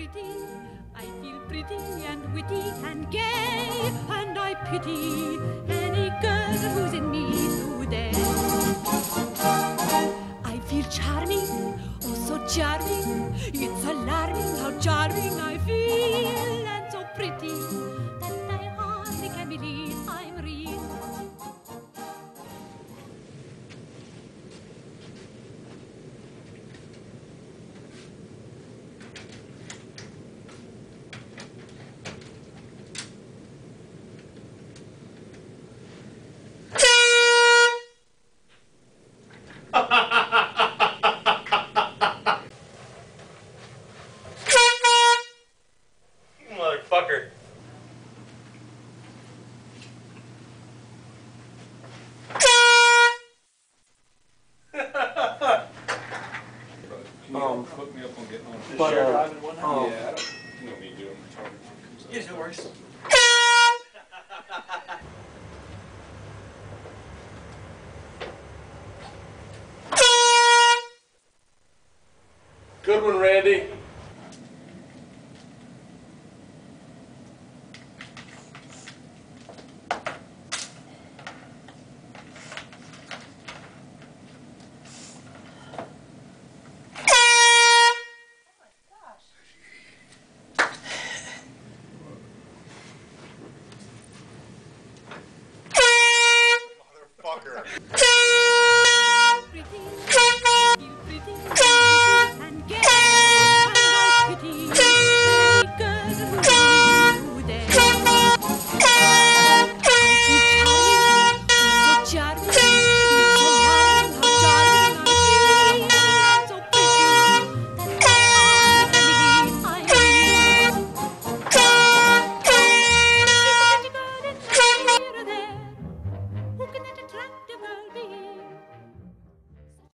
pretty, I feel pretty and witty and gay, and I pity any girl who's in me today. I feel charming, oh so charming, it's alarming how charming I feel, and so pretty that I hardly can believe I'm real. Motherfucker. Put me up on getting on. But, Yeah, I don't, you know me doing Yeah, no worries. Good one, Randy.